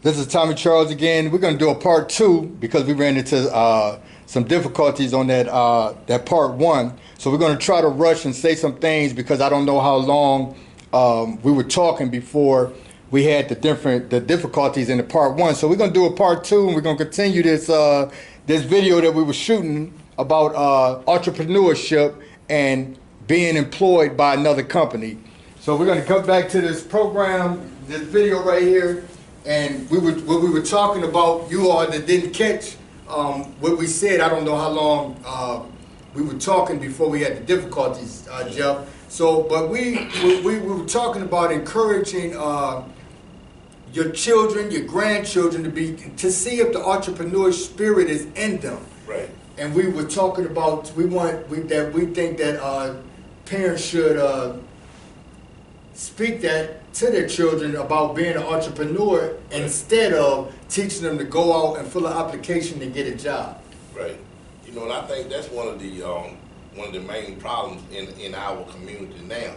This is Tommy Charles again. We're going to do a part two because we ran into some difficulties on that part one. So we're going to try to rush and say some things because I don't know how long we were talking before we had the difficulties in the part one. So we're going to do a part two, and we're going to continue this video that we were shooting about entrepreneurship and being employed by another company. So we're going to come back to this program, this video right here. And what we were talking about, you all that didn't catch what we said, I don't know how long we were talking before we had the difficulties, Jeff. So, but we were talking about encouraging your children, your grandchildren to see if the entrepreneur spirit is in them. Right. And we were talking about we think that parents should speak that to their children about being an entrepreneur instead of teaching them to go out and fill an application to get a job. Right. You know, and I think that's one of the main problems in our community now.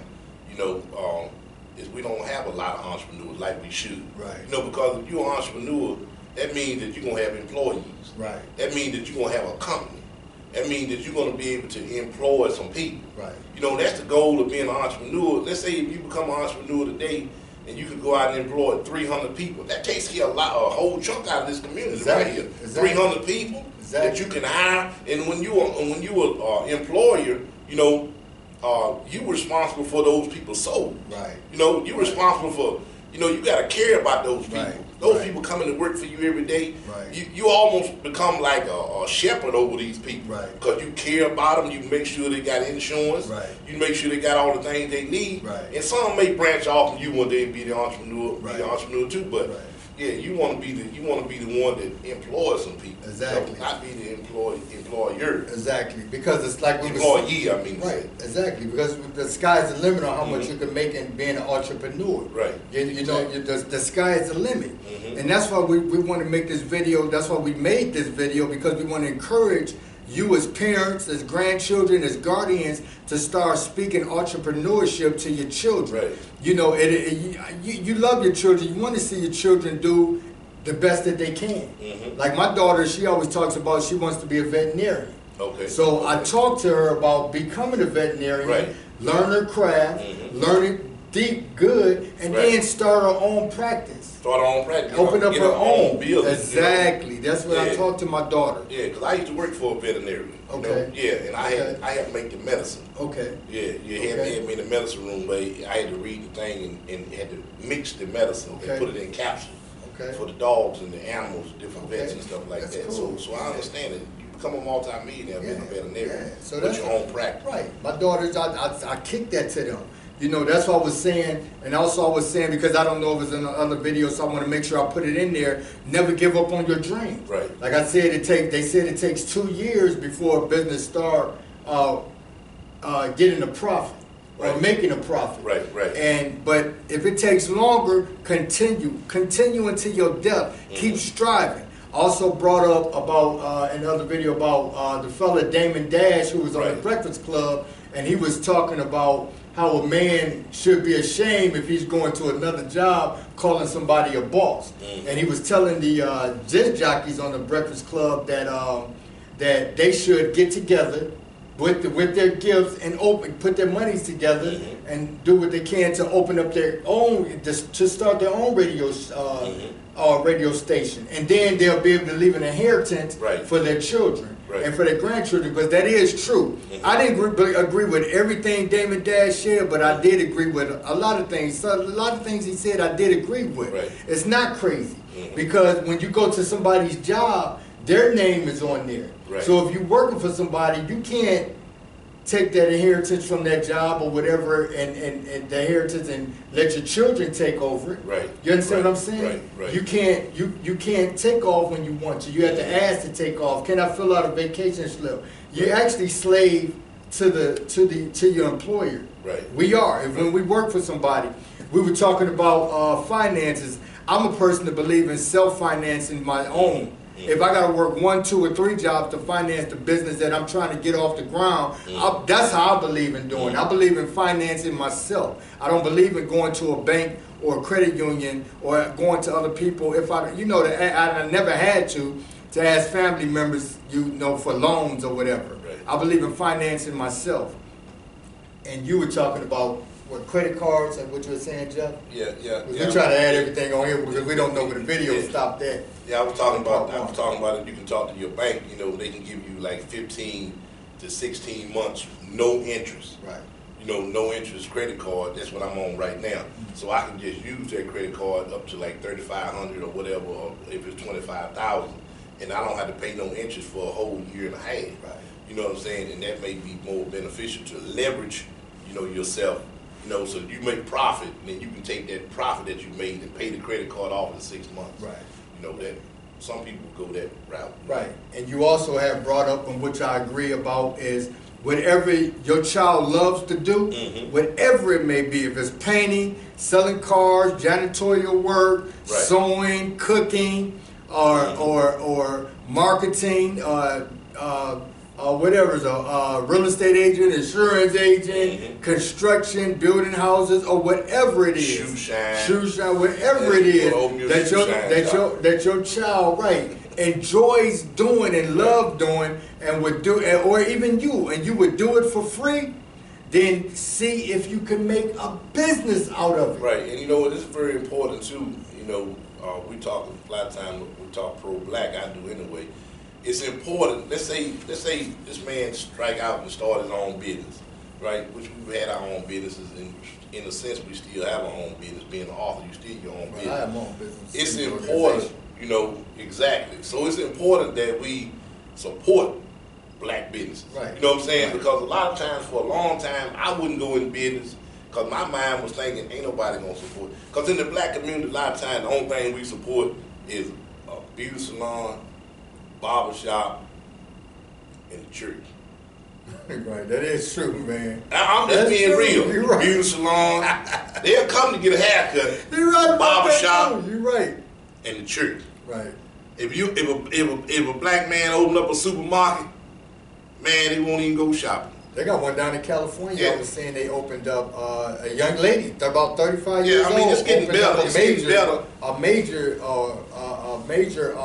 You know, is we don't have a lot of entrepreneurs like we should. Right. You know, because if you're an entrepreneur, that means that you're gonna have employees. Right. That means that you're gonna have a company. That means that you're going to be able to employ some people. Right. You know, that's the goal of being an entrepreneur. Let's say if you become an entrepreneur today and you can go out and employ 300 people. That takes care a whole chunk out of this community right here. Exactly. 300 people that you can hire. And when you're an employer, you know, you're responsible for those people's souls. Right. You know, you're responsible for, you know, you got to care about those people. Right. Those people coming to work for you every day. Right. You almost become like a shepherd over these people. Right. Because you care about them. You make sure they got insurance. Right. You make sure they got all the things they need. Right. And some may branch off and you one day be the entrepreneur, right. be the entrepreneur too. But right. yeah, you want to be the one that employs some people. Exactly. So not be the employer. Exactly. Because it's like employee. I mean. Right. Exactly. Because the sky's the limit on how much you can make in being an entrepreneur. Right. You know, the sky is the limit. And that's why we want to make this video. That's why we made this video, because we want to encourage you as parents, as grandchildren, as guardians to start speaking entrepreneurship to your children. Right. You know, you love your children. You want to see your children do the best that they can. Like my daughter, she always talks about she wants to be a veterinarian. Okay. So I talked to her about becoming a veterinarian, right. learn her craft, learn it deep, good, and then start her own practice. Start her own practice. Open up her own business. Exactly. You know? That's what I talked to my daughter. Yeah, because I used to work for a veterinarian. Okay. You know? Yeah, and I had to make the medicine. Okay. Yeah, you had me in the medicine room, but I had to read the thing and had to mix the medicine and put it in capsules for the dogs and the animals, different vets and stuff like that. Cool. So I understand it. You become a multi-millionaire being a veterinarian so with your own practice. Right. My daughters, I kicked that to them. You know, that's what I was saying, and also I was saying, because I don't know if it's in other videos, so I want to make sure I put it in there. Never give up on your dream. Right. Like I said, they said it takes 2 years before a business start getting a profit or making a profit. Right. But if it takes longer, continue until your death. Keep striving. Also brought up about another video about the fella Damon Dash, who was on the Breakfast Club, and he was talking about how a man should be ashamed if he's going to another job calling somebody a boss. And he was telling the disc jockeys on the Breakfast Club that they should get together with their gifts and put their monies together and do what they can to open up their own, to start their own radio station, and then they'll be able to leave an inheritance for their children and for their grandchildren. But that is true. I didn't agree with everything Damon Dash said, but I did agree with a lot of things. So a lot of things he said I did agree with. It's not crazy, because when you go to somebody's job, their name is on there. So if you're working for somebody, you can't take that inheritance from that job or whatever, and the inheritance, and let your children take over it. You understand what I'm saying? You can't take off when you want to. You have to ask to take off. Can I fill out a vacation slip? You're actually slave to your employer. We are. When we work for somebody, we were talking about finances. I'm a person that believes in self-financing my own. If I got to work 1, 2, or 3 jobs to finance the business that I'm trying to get off the ground, that's how I believe in doing it. I believe in financing myself. I don't believe in going to a bank or a credit union or going to other people. If I, I never had to ask family members, for loans or whatever. Right. I believe in financing myself. And you were talking about credit cards and what you were saying, Jeff? Yeah. We try to add everything on here because we don't know where the video stopped at. Yeah, I was talking about it. You can talk to your bank. They can give you like 15 to 16 months, no interest. Right. No interest credit card. That's what I'm on right now. So I can just use that credit card up to like $3,500 or whatever, or if it's $25,000, and I don't have to pay no interest for a whole year and a half. Right. You know what I'm saying? And that may be more beneficial to leverage, yourself. So you make profit, and then you can take that profit that you made and pay the credit card off in 6 months. Right. That some people go that route. Right. And you also have brought up, and which I agree about, is whatever your child loves to do, whatever it may be, if it's painting, selling cars, janitorial work, sewing, cooking, or marketing, whatever, a real estate agent, insurance agent, construction, building houses, or whatever it is. Shoe shine, whatever it is that your child enjoys doing and love doing and would do, or even you would do it for free. Then see if you can make a business out of it. Right, and this is very important too. We talk a lot of times. We talk pro-black. I do anyway. It's important. Let's say this man strike out and start his own business, right? Which we've had our own businesses, and in a sense, we still have our own business. Being an author, you still your own business. I have my own business. It's important, exactly. So it's important that we support black businesses. Right. You know what I'm saying? Right. Because a lot of times, for a long time, I wouldn't go in business because my mind was thinking, ain't nobody gonna support. Because in the black community, a lot of times, the only thing we support is a beauty salon, barbershop, and the church. Right, that is true, man. I'm just being real. You're right. Beauty salon, they'll come to get a haircut. You're right. Barbershop, you're right. And the church. Right. If a black man opened up a supermarket, man, they won't even go shopping. They got one down in California. Yeah. I was saying they opened up a young lady, about 35 years old. Yeah, I mean, it's getting better. A major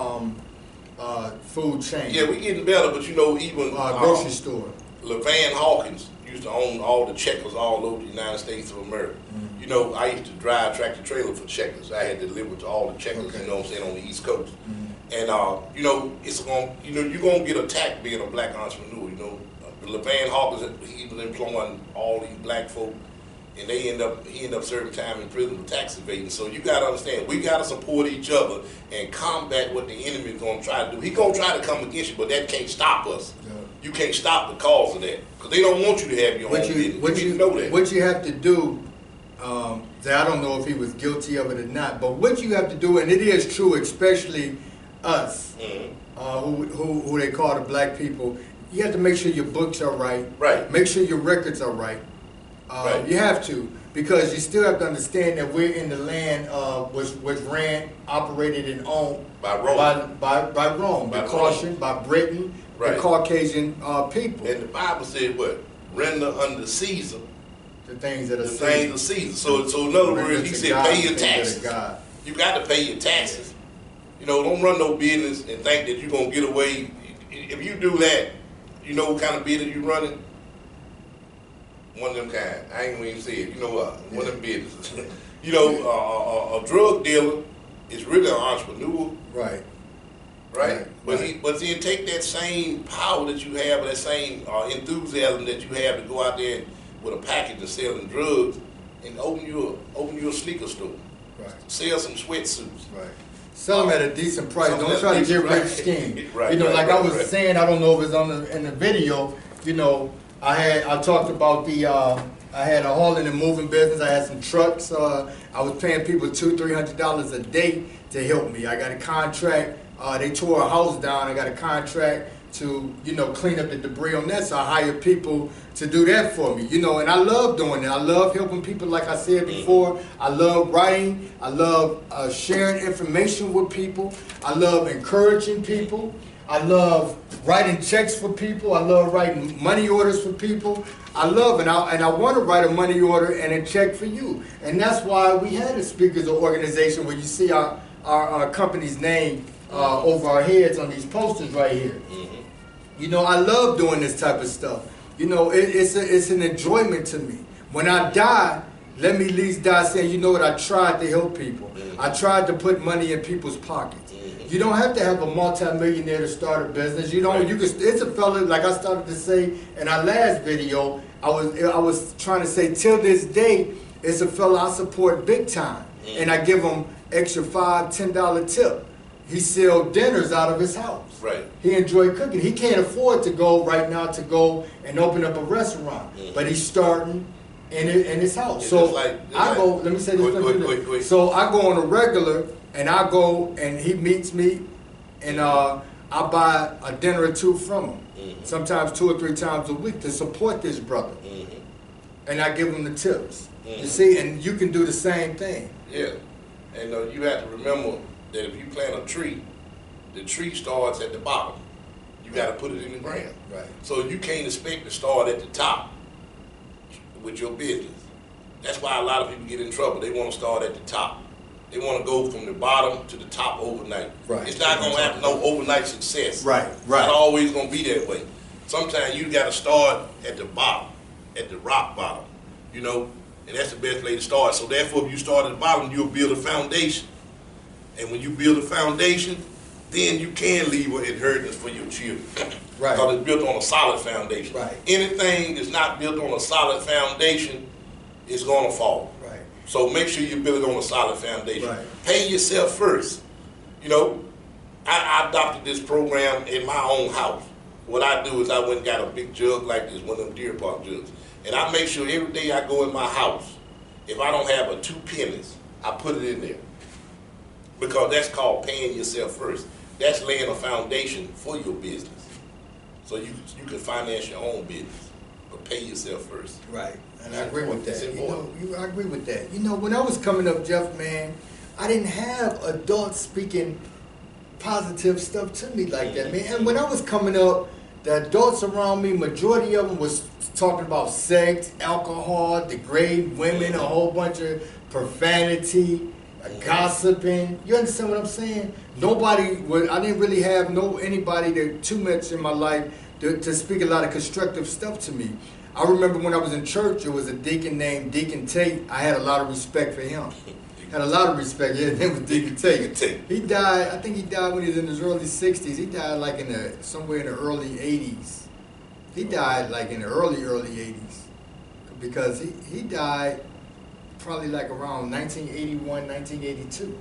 food chain. Yeah, we're getting better, but even grocery store. LaVan Hawkins used to own all the Checkers all over the United States of America. Mm-hmm. I used to drive tractor trailer for Checkers. I had to deliver to all the Checkers, okay. On the East Coast. Mm-hmm. And it's you're gonna get attacked being a black entrepreneur. LaVan Hawkins, he was employing all these black folk, and he ended up serving time in prison for tax evading. So you got to understand, we got to support each other and combat what the enemy is going to try to do. He's going to try to come against you, but that can't stop us. Yeah. You can't stop the cause of that, because they don't want you to have your own business. You know that. What you have to do, I don't know if he was guilty of it or not, but what you have to do, and it is true, especially us, who they call the black people, you have to make sure your books are right. Right. Make sure your records are right. Right. You have to, because you still have to understand that we're in the land was ran, operated, and owned by Rome. By Rome, by Britain, right. The Caucasian people. And the Bible said what? Render unto Caesar the things that are Caesar. So in other words, he said pay your taxes. You got to pay your taxes. Don't run no business and think that you're gonna get away. If you do that, you know what kind of business you running? One of them kind. I ain't gonna even say it. One of them businesses. A drug dealer is really an entrepreneur. Right. Right. But then take that same power that you have, that same enthusiasm that you have to go out there with a package of selling drugs, and open your sneaker store. Right. Sell some sweatsuits. Right. Sell them at a decent price. Don't try to get rich scheme. Right. I was saying, I don't know if it's in the video. I talked about I had a hauling and moving business. I had some trucks. I was paying people $200-300 a day to help me. I got a contract. They tore a house down. I got a contract to clean up the debris on that. So I hired people to do that for me. And I love doing it. I love helping people, like I said before. I love writing. I love sharing information with people. I love encouraging people. I love writing checks for people. I love writing money orders for people. I love it, and I want to write a money order and a check for you. And that's why we had a speakers organization where you see our company's name over our heads on these posters right here. You know, I love doing this type of stuff. You know, it's an enjoyment to me. When I die, let me at least die saying, you know what, I tried to help people. I tried to put money in people's pockets. You don't have to have a multi-millionaire to start a business. You know, you can. It's a fella, like I started to say in our last video, I was trying to say, till this day, it's a fella I support big time. And I give him extra $5, $10 tip. He sells dinners out of his house. Right. He enjoys cooking. He can't afford to go right now to go and open up a restaurant. But he's starting in his house. So I go, let me say this. So I go on a regular, and I go and he meets me, and I buy a dinner or two from him. Sometimes 2 or 3 times a week to support this brother. And I give him the tips. You see, and you can do the same thing. Yeah. And you have to remember that if you plant a tree, the tree starts at the bottom. You got to put it in the ground. Right. So you can't expect to start at the top with your business. That's why a lot of people get in trouble. They want to start at the top. They want to go from the bottom to the top overnight. Right. It's not going to have no overnight success. Right. It's not always going to be that way. Sometimes you got to start at the bottom, at the rock bottom, you know, and that's the best way to start. So therefore, if you start at the bottom, you'll build a foundation. And when you build a foundation, then you can leave an inheritance for your children. Right. Because it's built on a solid foundation. Right. Anything that's not built on a solid foundation is going to fall. Right. So make sure you build it on a solid foundation. Right. Pay yourself first. You know, I adopted this program in my own house. What I do is I went and got a big jug like this, one of them Deer Park jugs. And I make sure every day I go in my house, if I don't have a 2 pennies, I put it in there. Because that's called paying yourself first. That's laying a foundation for your business. So you can finance your own business, but pay yourself first. Right, and I agree with that. I agree with that. You know, when I was coming up, Jeff, man, I didn't have adults speaking positive stuff to me like that, man. And when I was coming up, the adults around me, majority of them was talking about sex, alcohol, degrading women, a whole bunch of profanity, gossiping. You understand what I'm saying? I didn't really have anybody too much in my life to speak a lot of constructive stuff to me. I remember when I was in church, there was a deacon named Deacon Tate. I had a lot of respect for him. Had a lot of respect. Yeah, his name was Deacon Tate. He died, I think he died when he was in his early 60s. He died like somewhere in the early 80s. He died like in the early 80s. Because he died probably like around 1981, 1982.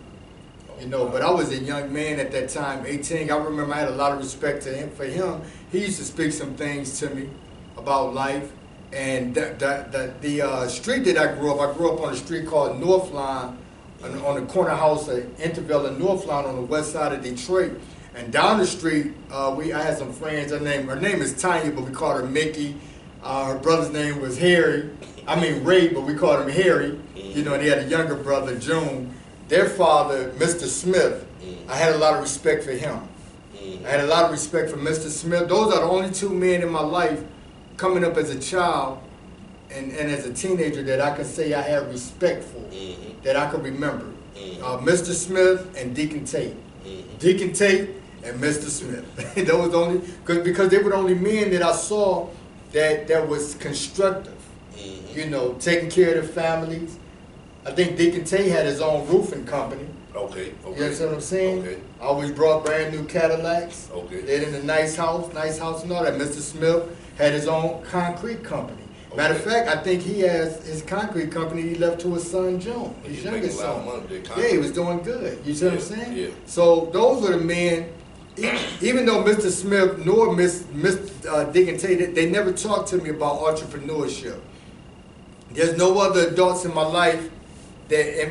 You know, but I was a young man at that time, 18. I remember I had a lot of respect for him. He used to speak some things to me about life. And the street that I grew up on a street called North Line, on the corner house of Intervale and North Line on the west side of Detroit. And down the street, I had some friends. Her name is Tanya, but we called her Mickey. Her brother's name was Ray, but we called him Harry. You know, and he had a younger brother, June. Their father, Mr. Smith, I had a lot of respect for him. I had a lot of respect for Mr. Smith. Those are the only 2 men in my life coming up as a child and as a teenager that I could say I had respect for, that I could remember. Mr. Smith and Deacon Tate. Deacon Tate and Mr. Smith. Those only, because they were the only men that I saw that was constructive. You know, taking care of their families. I think Deacon Tate had his own roofing company. Okay. You understand what I'm saying? Okay. I always brought brand new Cadillacs. Okay. They're in a nice house and all that. Mr. Smith had his own concrete company. Okay. Matter of fact, I think he has his concrete company he left to his son, June, his youngest son. Yeah, he was doing good. You see what I'm saying? Yeah. So those were the men, even though Mr. Smith nor Miss Deacon Tate, they never talked to me about entrepreneurship. There's no other adults in my life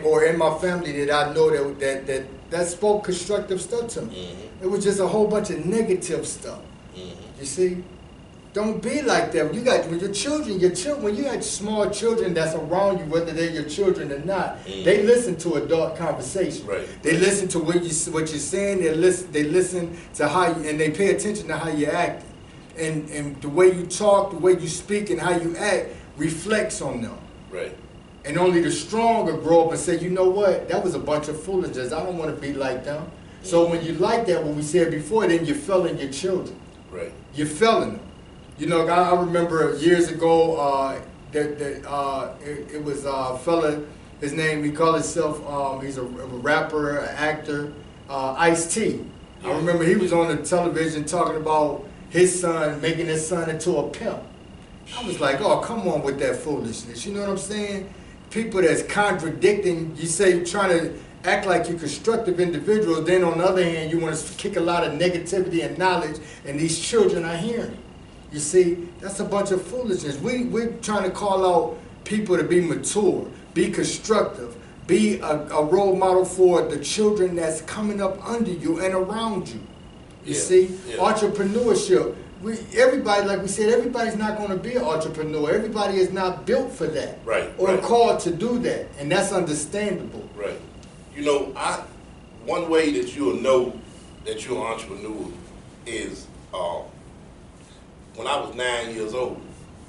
or in my family that I know that spoke constructive stuff to me. It was just a whole bunch of negative stuff. You see? Don't be like that. You got when your children, when you have small children that's around you, whether they're your children or not, they listen to adult conversation. They listen to what you're saying. They listen to how you, and they pay attention to how you act, and the way you talk, the way you speak, and how you act reflects on them. Right. And only the stronger grow up and say, you know what, that was a bunch of foolishness. I don't want to be like them. So when you like that, what we said before, then you're failing your children. Right. You're failing them. You know, I remember years ago, it was a fella, his name, he called himself, he's a rapper, an actor, Ice-T. I remember he was on the television talking about his son, making his son into a pimp. I was like, oh, come on with that foolishness. You know what I'm saying? People that's contradicting, you say you're trying to act like you're constructive individuals, then on the other hand, you want to kick a lot of negativity and knowledge, and these children are hearing it. You see, that's a bunch of foolishness. We're trying to call out people to be mature, be constructive, be a role model for the children that's coming up under you and around you. You see, entrepreneurship. Everybody, like we said, everybody's not going to be an entrepreneur. Everybody is not built for that, or called to do that, and that's understandable. Right. You know, one way that you'll know that you're an entrepreneur is when I was 9 years old.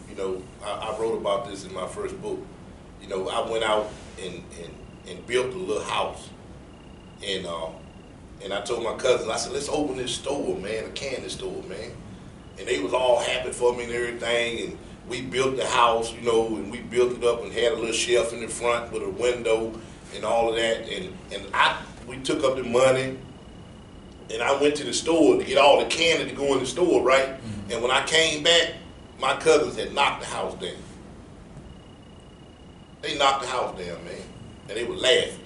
You know, I wrote about this in my first book. You know, I went out and built a little house, and I told my cousins, I said, let's open this store, man, a candy store, man. And they was all happy for me and everything, and we built the house, you know, and we built it up and had a little shelf in the front with a window and all of that, and we took up the money, and I went to the store to get all the candy to go in the store, right? And when I came back, my cousins had knocked the house down. They knocked the house down, man, and they were laughing,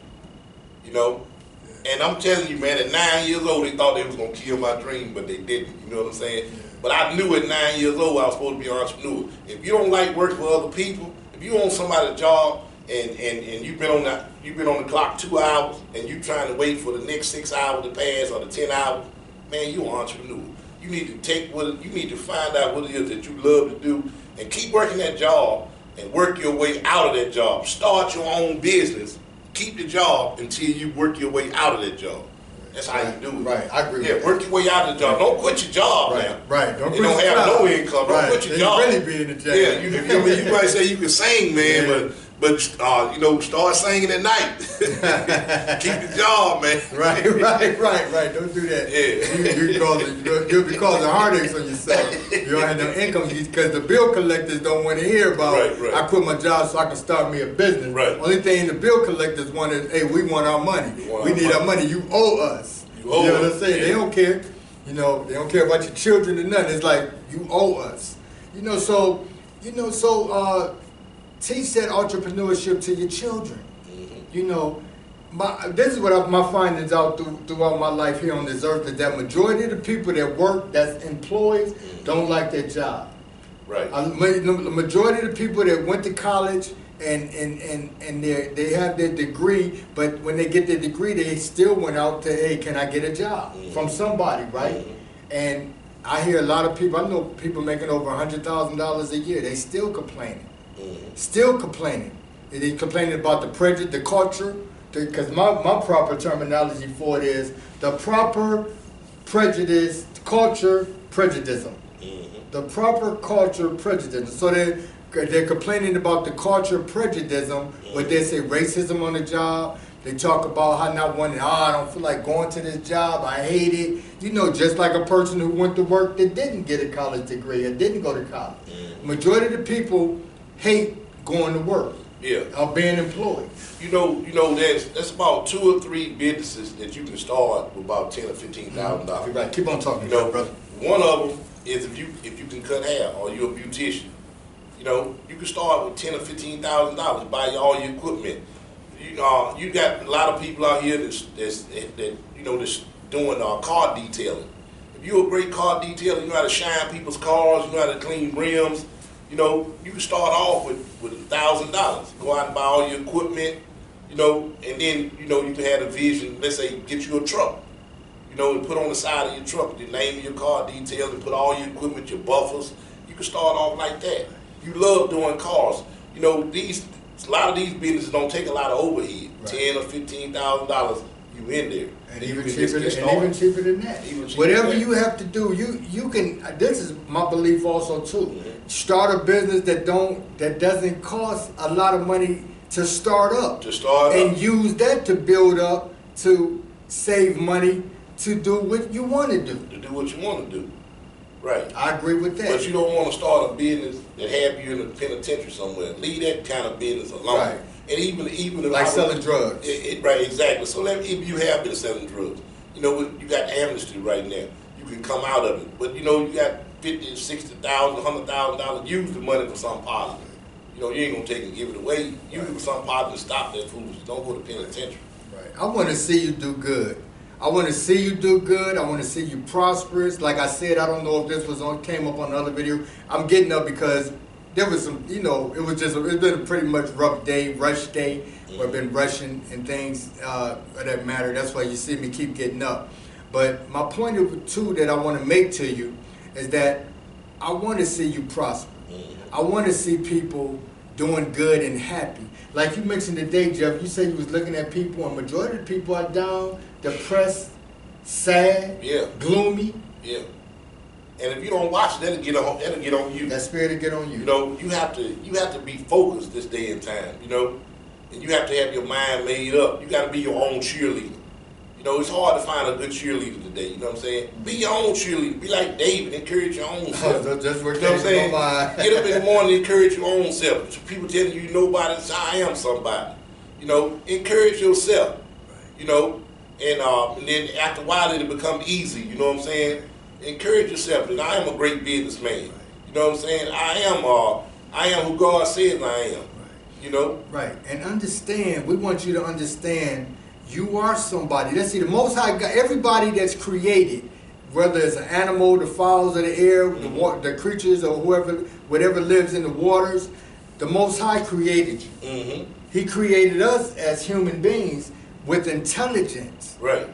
you know? And I'm telling you, man, at 9 years old, they thought they was gonna kill my dream, but they didn't, you know what I'm saying? But I knew at 9 years old I was supposed to be an entrepreneur. If you don't like working for other people, if you own somebody's job and you've been on the clock 2 hours and you trying to wait for the next 6 hours to pass or the 10 hours, man, you're an entrepreneur. You need to find out what it is that you love to do and keep working that job and work your way out of that job. Start your own business. Keep the job until you work your way out of that job. That's how you do it. Right, I agree with that. Work your way out of the job. Don't quit your job, man. Right, don't quit your job. You don't have no income. Don't quit your job. You really be in the job. Yeah, you might say you can sing, man, but you know, start singing at night. Keep the job, man. Right. Don't do that. Yeah. You'll be causing heartaches on yourself. You don't have no income because the bill collectors don't want to hear about. I quit my job so I can start me a business. Only thing the bill collectors want is, hey, we want our money. We need our money. You owe us. You know what I'm saying? They don't care. You know, they don't care about your children or nothing. It's like you owe us. So teach that entrepreneurship to your children. You know, this is what my findings out throughout my life here on this earth, is that majority of the people that work, that's employees, don't like their job. Right. The majority of the people that went to college and they have their degree, but when they get their degree, they still went out to, hey, can I get a job from somebody, right? And I hear a lot of people, I know people making over $100,000 a year, they still complaining. Still complaining. They're complaining about the prejudice, the culture, because my proper terminology for it is the proper prejudice, culture, prejudice. The proper culture, prejudice. So they're complaining about the culture, prejudice, but they say racism on the job. They talk about how not wanting, I don't feel like going to this job, I hate it. You know, just like a person who went to work that didn't get a college degree or didn't go to college. Majority of the people hate going to work. Or being employed. You know, that's about 2 or 3 businesses that you can start with about $10,000 or $15,000. Right. Keep on talking, brother. One of them is if you can cut hair or you're a beautician. You know, you can start with $10,000 or $15,000. Buy all your equipment. You got a lot of people out here that's doing car detailing. If you're a great car detailer, you know how to shine people's cars, you know how to clean rims. You know, you can start off with $1,000. Go out and buy all your equipment, you know, and then, you know, you can have a vision, let's say, get you a truck, you know, and put on the side of your truck the name of your car details and put all your equipment, your buffers. You You can start off like that. You love doing cars. You know, a lot of these businesses don't take a lot of overhead. Right. $10,000 or $15,000, you in there. And even cheaper than that. Whatever you have to do, you can. This is my belief also too. Mm-hmm. Start a business that doesn't cost a lot of money to start up. And use that to build up, to save money, to do what you want to do. To do what you want to do. Right. I agree with that. But you don't want to start a business that have you in a penitentiary somewhere. Leave that kind of business alone. Right. And even if like selling drugs. Right, exactly. So if you have been selling drugs, you know, you got amnesty right now. You can come out of it. But you know, you got $50,000, $60,000, $100,000. Use the money for something positive. You know, you ain't gonna take and give it away. Use it for something positive and stop that foolishness. Don't go to penitentiary. Right. I want to see you do good. I want to see you do good. I want to see you prosperous. Like I said, I don't know if this came up on another video. I'm getting up because there was some, you know, it's been a pretty much rough day, rush day. Mm-hmm. Where I've been rushing and things that matter. That's why you see me keep getting up. But my point that I want to make to you is that I want to see you prosper. Mm-hmm. I want to see people doing good and happy. Like you mentioned today, Jeff, you said you was looking at people, and majority of the people are down, depressed, sad, gloomy. Yeah. And if you don't watch, that'll get on you. That spirit will get on you. You know, you have to be focused this day and time, you know. And you have to have your mind made up. You got to be your own cheerleader. You know, it's hard to find a good cheerleader today, you know what I'm saying? Be your own cheerleader. Be like David, encourage your own self. That's what you know what I'm saying? Get up in the morning and encourage your own self. So people telling you nobody, I am somebody. You know, encourage yourself. You know, and then after a while it'll become easy, you know what I'm saying? Encourage yourself. And I am a great businessman. You know what I'm saying? I am who God says I am. You know? Right. And understand, we want you to understand you are somebody. Let's see, the Most High God, everybody that's created, whether it's an animal, the fowls of the air, mm-hmm. the creatures, or whatever lives in the waters, the Most High created you. Mm-hmm. He created us as human beings with intelligence. Right.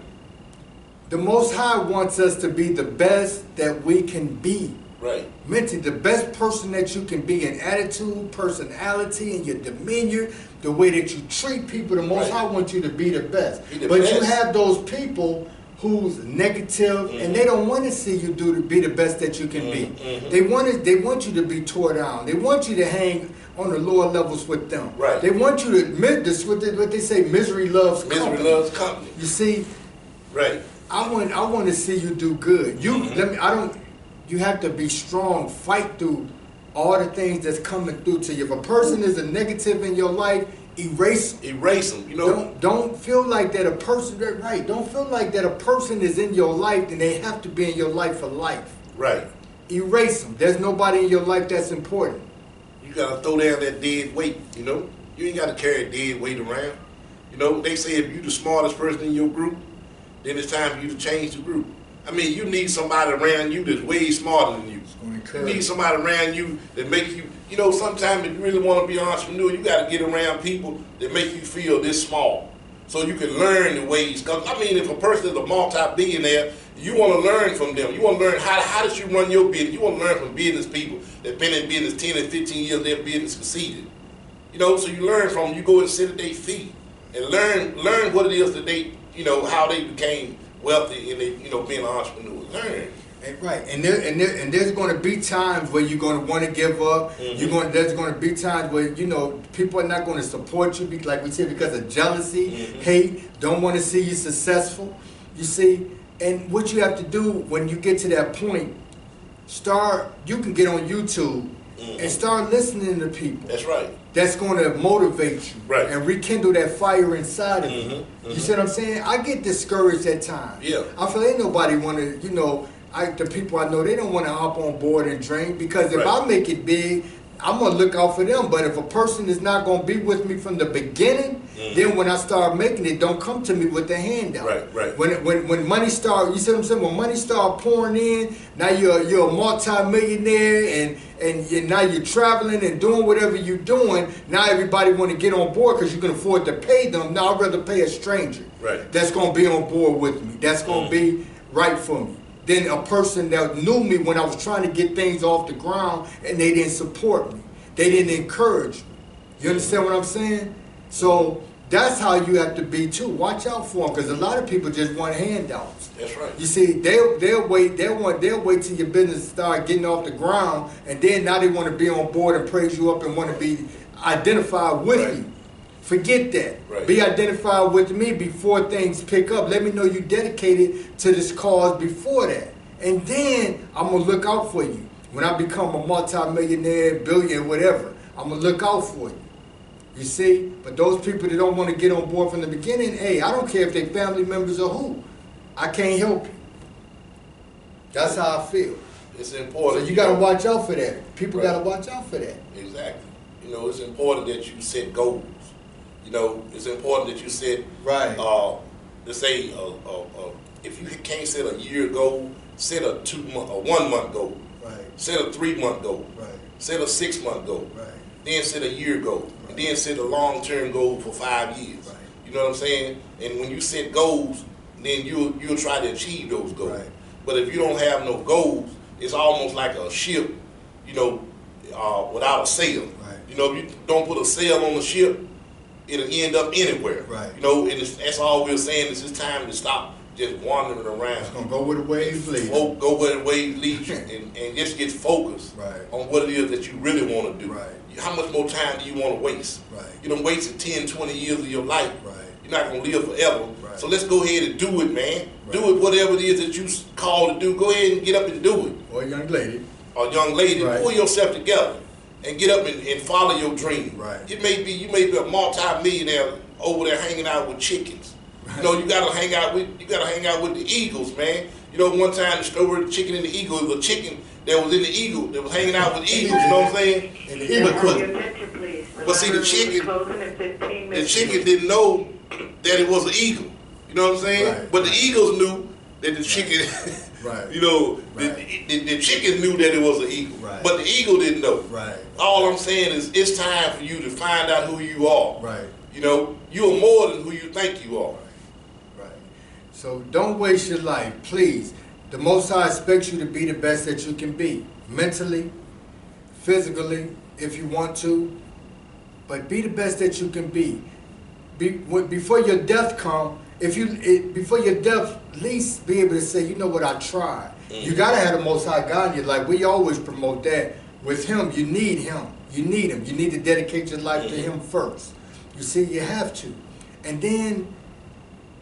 The Most High wants us to be the best that we can be. Right. Mentally, the best person that you can be in attitude, personality, and your demeanor, the way that you treat people. The Most High wants you to be the best. But you have those people who's negative, mm-hmm. and they don't want to see you be the best that you can be. Mm-hmm. They want you to be tore down. They want you to hang on the lower levels with them. Right. They want you to admit this. What they say, misery loves company. Misery loves company. You see. Right. I want to see you do good. You have to be strong, fight through all the things that's coming through to you. If a person is a negative in your life, erase them. You know, don't feel like that a person. Right. Don't feel like that a person is in your life and they have to be in your life for life. Right. Erase them. There's nobody in your life that's important. You gotta throw down that dead weight. You know, you ain't gotta carry a dead weight around. You know, they say if you're the smartest person in your group, then it's time for you to change the group. I mean, you need somebody around you that's way smarter than you. You need somebody around you that make you, you know, sometimes if you really want to be an entrepreneur, you got to get around people that make you feel this small. So you can learn the ways. Because, I mean, if a person is a multi-billionaire, you want to learn from them. You want to learn how did you run your business. You want to learn from business people that been in business 10 and 15 years, their business succeeded. You know, so you learn from them. You go and sit at their feet and learn what it is that they, you know, how they became wealthy and they, you know, being an entrepreneur. Learn. Right, and there's going to be times where you're going to want to give up. Mm-hmm. There's going to be times where, you know, people are not going to support you, like we said, because of jealousy, mm-hmm. hate, don't want to see you successful. You see, and what you have to do when you get to that point, you can get on YouTube mm-hmm. and start listening to people. That's right. That's going to motivate you, right. and rekindle that fire inside of you. Mm-hmm. Mm-hmm. You see what I'm saying? I get discouraged at times. Yeah. I feel ain't nobody want to, you know, the people I know, they don't want to hop on board and drink, because if I make it big, I'm going to look out for them. But if a person is not going to be with me from the beginning, mm-hmm. then when I start making it, don't come to me with the handout. Right. When money start, you see what I'm saying? When money start pouring in, now you're a multi-millionaire and now you're traveling and doing whatever you're doing. Now everybody want to get on board because you can afford to pay them. Now I'd rather pay a stranger. Right. That's going to be on board with me. That's going to be right for me. than a person that knew me when I was trying to get things off the ground and they didn't support me. They didn't encourage me. You understand what I'm saying? So that's how you have to be too. Watch out for them, because a lot of people just want handouts. That's right. You see, they'll wait till your business start getting off the ground, and then now they want to be on board and praise you up and want to be identified with you. Forget that. Right. Be identified with me before things pick up. Let me know you dedicated to this cause before that. And then I'm going to look out for you. When I become a multi-millionaire, billionaire, whatever, I'm going to look out for you. You see? But those people that don't want to get on board from the beginning, hey, I don't care if they're family members or who. I can't help you. That's how I feel. It's important. So you got to watch out for that. People got to watch out for that. Exactly. You know, it's important that you set goals. You know, it's important that you set, let's say, if you can't set a year goal, set a 1 month goal. Right. Set a 3 month goal. Right. Set a 6 month goal. Right. Then set a year goal. Right. And then set a long-term goal for 5 years. Right. You know what I'm saying? And when you set goals, then you'll try to achieve those goals. Right. But if you don't have no goals, it's almost like a ship, you know, without a sail. Right. You know, if you don't put a sail on the ship, it'll end up anywhere. Right. You know, and that's all we're saying is it's time to stop just wandering around. It's going to go where the waves lead. Go where the waves lead you and just get focused on what it is that you really want to do. Right. How much more time do you want to waste? Right. You done wasted 10, 20 years of your life. Right. You're not going to live forever. Right. So let's go ahead and do it, man. Right. Do it, whatever it is that you called to do. Go ahead and get up and do it. Or a young lady. Or young lady, pull yourself together and get up and follow your dream. Right. You may be a multi-millionaire over there hanging out with chickens. Right. You know, you gotta hang out with the eagles, man. You know, one time the story of the chicken and the eagle, it was a chicken that was in the eagle that was hanging out with eagles, you know what I'm saying? In the eagle cook. But see, the chicken didn't know that it was an eagle. You know what I'm saying? Right. But the eagles knew that the chicken, you know, the chicken knew that it was an eagle. Right. But the eagle didn't know. Right. All I'm saying is it's time for you to find out who you are. Right. You know, you are more than who you think you are. Right. So don't waste your life, please. The Most High expects you to be the best that you can be, mentally, physically, if you want to, but be the best that you can be. Before your death come, before your death, at least be able to say, you know what, I tried. Mm-hmm. You gotta have the Most High God in your life. We always promote that. With Him, you need Him. You need Him. You need to dedicate your life to Him first. You see, you have to. And then,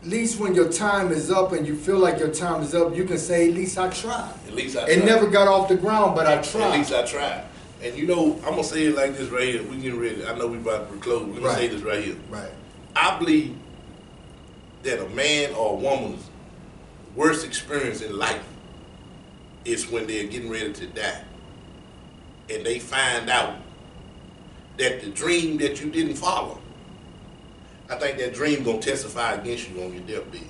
at least when your time is up and you feel like your time is up, you can say, at least I tried. At least I tried. It never got off the ground, but I tried. At least I tried. And you know, I'm going to say it like this right here. We getting ready. I know we about to close. We're going to say this right here. Right. I believe that a man or a woman's worst experience in life is when they're getting ready to die. And they find out that the dream that you didn't follow, I think that dream gonna testify against you on your deathbed.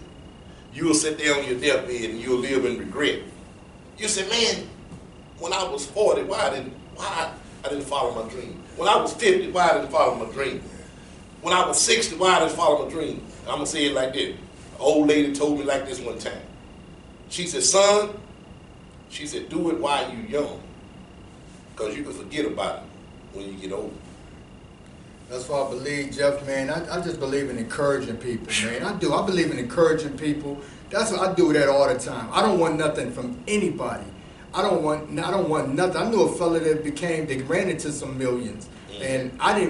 You will sit there on your deathbed and you'll live in regret. You say, man, when I was 40, why I didn't follow my dream? When I was 50, why I didn't follow my dream? When I was 60, why I didn't follow my dream? I'm gonna say it like this. An old lady told me like this one time. She said, son, she said, do it while you're young, because you can forget about it when you get older. That's why I believe, Jeff, man, I just believe in encouraging people, man. I do. I believe in encouraging people. That's what I do that all the time. I don't want nothing from anybody. I don't want nothing. I knew a fella that ran into some millions, and I didn't